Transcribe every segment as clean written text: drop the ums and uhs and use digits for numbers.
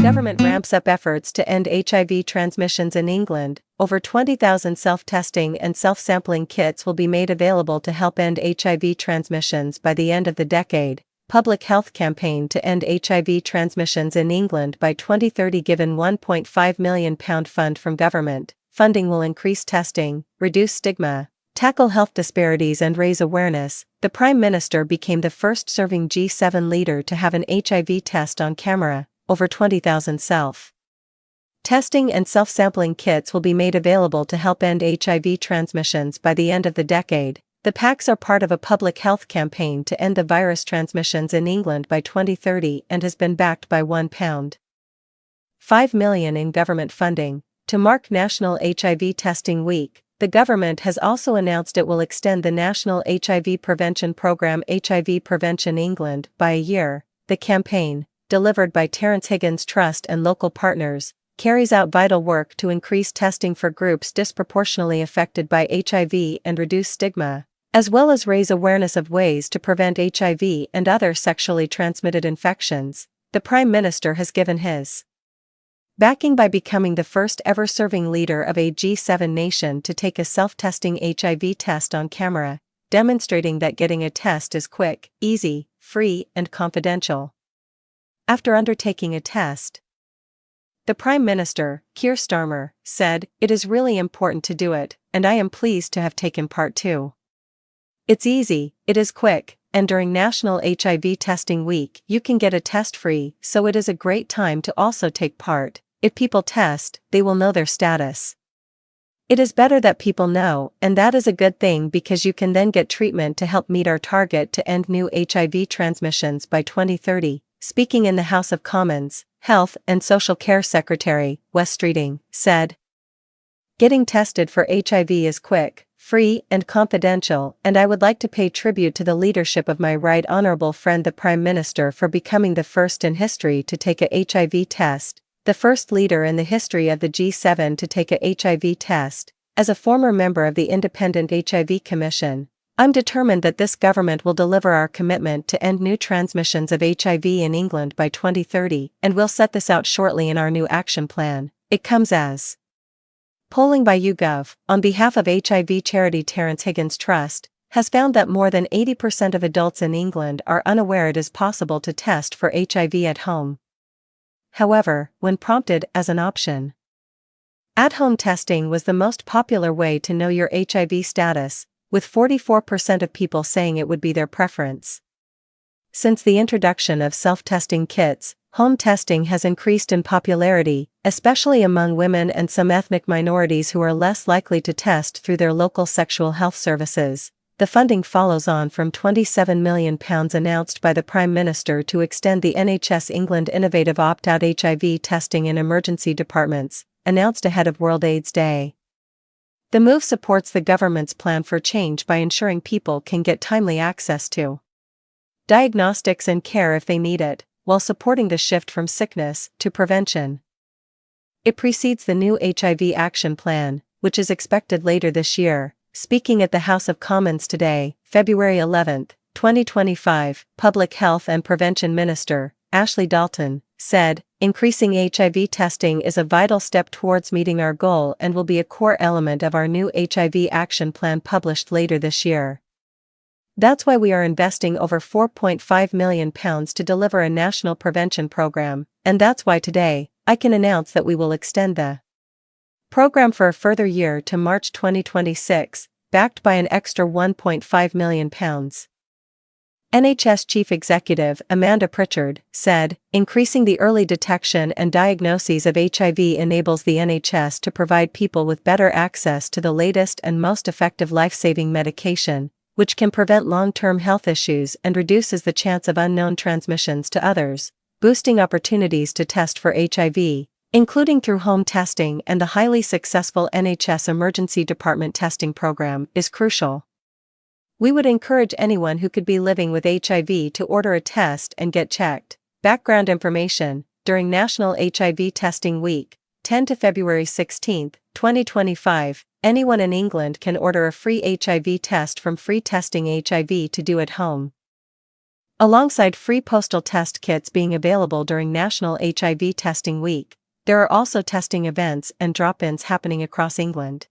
government ramps up efforts to end HIV transmissions in England, over 20,000 self-testing and self-sampling kits will be made available to help end HIV transmissions by the end of the decade. Public health campaign to end HIV transmissions in England by 2030 given £1.5 million fund from government. Funding will increase testing, reduce stigma, tackle health disparities and raise awareness. The Prime Minister became the first serving G7 leader to have an HIV test on camera. Over 20,000 self-testing and self-sampling kits will be made available to help end HIV transmissions by the end of the decade. The packs are part of a public health campaign to end the virus transmissions in England by 2030 and has been backed by £1.5 million in government funding. To mark National HIV Testing Week, the government has also announced it will extend the National HIV Prevention Programme HIV Prevention England by a year. The campaign, delivered by Terence Higgins Trust and local partners, carries out vital work to increase testing for groups disproportionately affected by HIV and reduce stigma, as well as raise awareness of ways to prevent HIV and other sexually transmitted infections. The Prime Minister has given his backing by becoming the first ever serving leader of a G7 nation to take a self-testing HIV test on camera, demonstrating that getting a test is quick, easy, free, and confidential. After undertaking a test, the Prime Minister, Keir Starmer, said, "It is really important to do it, and I am pleased to have taken part too. It's easy, it is quick, and during National HIV Testing Week you can get a test free, so it is a great time to also take part. If people test, they will know their status. It is better that people know, and that is a good thing because you can then get treatment to help meet our target to end new HIV transmissions by 2030. Speaking in the House of Commons, Health and Social Care Secretary, Wes Streeting, said, "Getting tested for HIV is quick, free and confidential, and I would like to pay tribute to the leadership of my right honourable friend the Prime Minister for becoming the first in history to take a HIV test, the first leader in the history of the G7 to take a HIV test. As a former member of the Independent HIV Commission, I'm determined that this government will deliver our commitment to end new transmissions of HIV in England by 2030, and we'll set this out shortly in our new action plan." It comes as polling by YouGov, on behalf of HIV charity Terence Higgins Trust, has found that more than 80% of adults in England are unaware it is possible to test for HIV at home. However, when prompted as an option, at-home testing was the most popular way to know your HIV status, with 44% of people saying it would be their preference. Since the introduction of self-testing kits, home testing has increased in popularity, especially among women and some ethnic minorities who are less likely to test through their local sexual health services. The funding follows on from £27 million announced by the Prime Minister to extend the NHS England innovative opt-out HIV testing in emergency departments, announced ahead of World AIDS Day. The move supports the government's plan for change by ensuring people can get timely access to diagnostics and care if they need it, while supporting the shift from sickness to prevention. It precedes the new HIV Action Plan, which is expected later this year. Speaking at the House of Commons today, February 11, 2025, Public Health and Prevention Minister, Ashley Dalton, said, "Increasing HIV testing is a vital step towards meeting our goal and will be a core element of our new HIV action plan published later this year. That's why we are investing over £4.5 million to deliver a national prevention program, and that's why today, I can announce that we will extend the program for a further year to March 2026, backed by an extra £1.5 million. NHS Chief Executive Amanda Pritchard said, "Increasing the early detection and diagnoses of HIV enables the NHS to provide people with better access to the latest and most effective life-saving medication, which can prevent long-term health issues and reduces the chance of unknown transmissions to others. Boosting opportunities to test for HIV, including through home testing and the highly successful NHS Emergency Department testing program, is crucial. We would encourage anyone who could be living with HIV to order a test and get checked." Background information: during National HIV Testing Week, 10 to February 16, 2025, anyone in England can order a free HIV test from Free Testing HIV to do at home. Alongside free postal test kits being available during National HIV Testing Week, there are also testing events and drop-ins happening across England.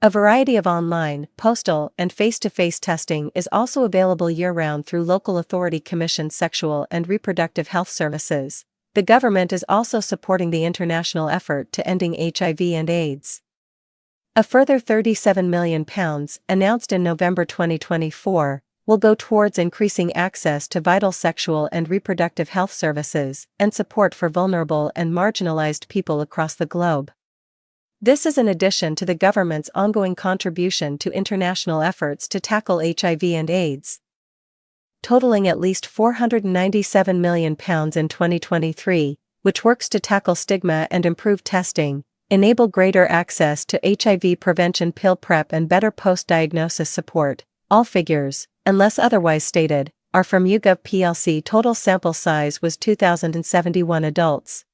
A variety of online, postal, and face-to-face testing is also available year-round through local authority commissioned sexual and reproductive health services. The government is also supporting the international effort to ending HIV and AIDS. A further £37 million, announced in November 2024, will go towards increasing access to vital sexual and reproductive health services and support for vulnerable and marginalized people across the globe. This is in addition to the government's ongoing contribution to international efforts to tackle HIV and AIDS, totaling at least £497 million in 2023, which works to tackle stigma and improve testing, enable greater access to HIV prevention, pill prep, and better post-diagnosis support. All figures, unless otherwise stated, are from YouGov plc. Total sample size was 2,071 adults.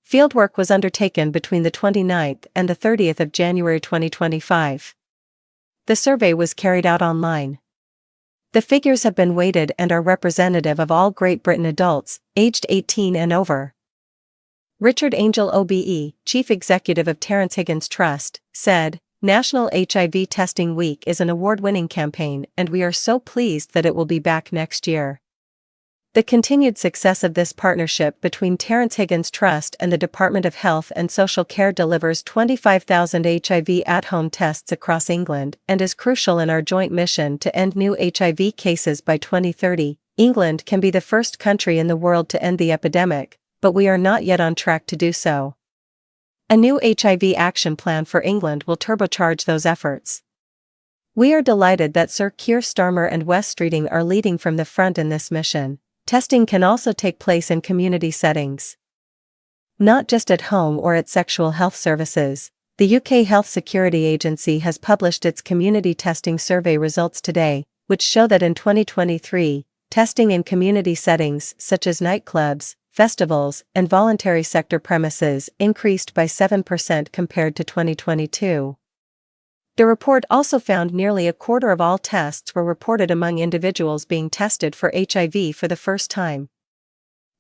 Fieldwork was undertaken between the 29th and the 30th of January 2025. The survey was carried out online. The figures have been weighted and are representative of all Great Britain adults, aged 18 and over. Richard Angel OBE, Chief Executive of Terence Higgins Trust, said, "National HIV Testing Week is an award-winning campaign and we are so pleased that it will be back next year. The continued success of this partnership between Terence Higgins Trust and the Department of Health and Social Care delivers 25,000 HIV at-home tests across England and is crucial in our joint mission to end new HIV cases by 2030. England can be the first country in the world to end the epidemic, but we are not yet on track to do so. A new HIV action plan for England will turbocharge those efforts. We are delighted that Sir Keir Starmer and Wes Streeting are leading from the front in this mission. Testing can also take place in community settings, not just at home or at sexual health services. The UK Health Security Agency has published its community testing survey results today, which show that in 2023, testing in community settings such as nightclubs, festivals, and voluntary sector premises increased by 7% compared to 2022. The report also found nearly a quarter of all tests were reported among individuals being tested for HIV for the first time.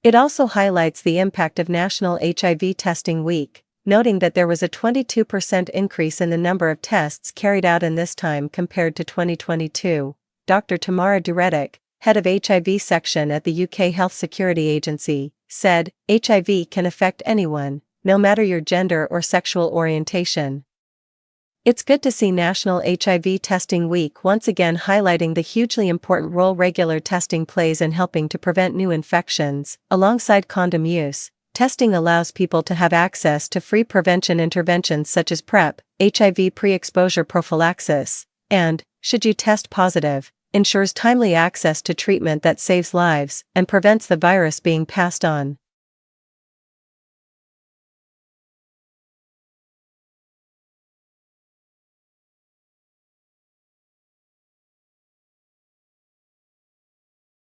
It also highlights the impact of National HIV Testing Week, noting that there was a 22% increase in the number of tests carried out in this time compared to 2022. Dr. Tamara Duretic, head of HIV section at the UK Health Security Agency, said, "HIV can affect anyone, no matter your gender or sexual orientation." It's good to see National HIV Testing Week once again highlighting the hugely important role regular testing plays in helping to prevent new infections. Alongside condom use, testing allows people to have access to free prevention interventions such as PrEP, HIV pre-exposure prophylaxis, and, should you test positive, ensures timely access to treatment that saves lives and prevents the virus being passed on.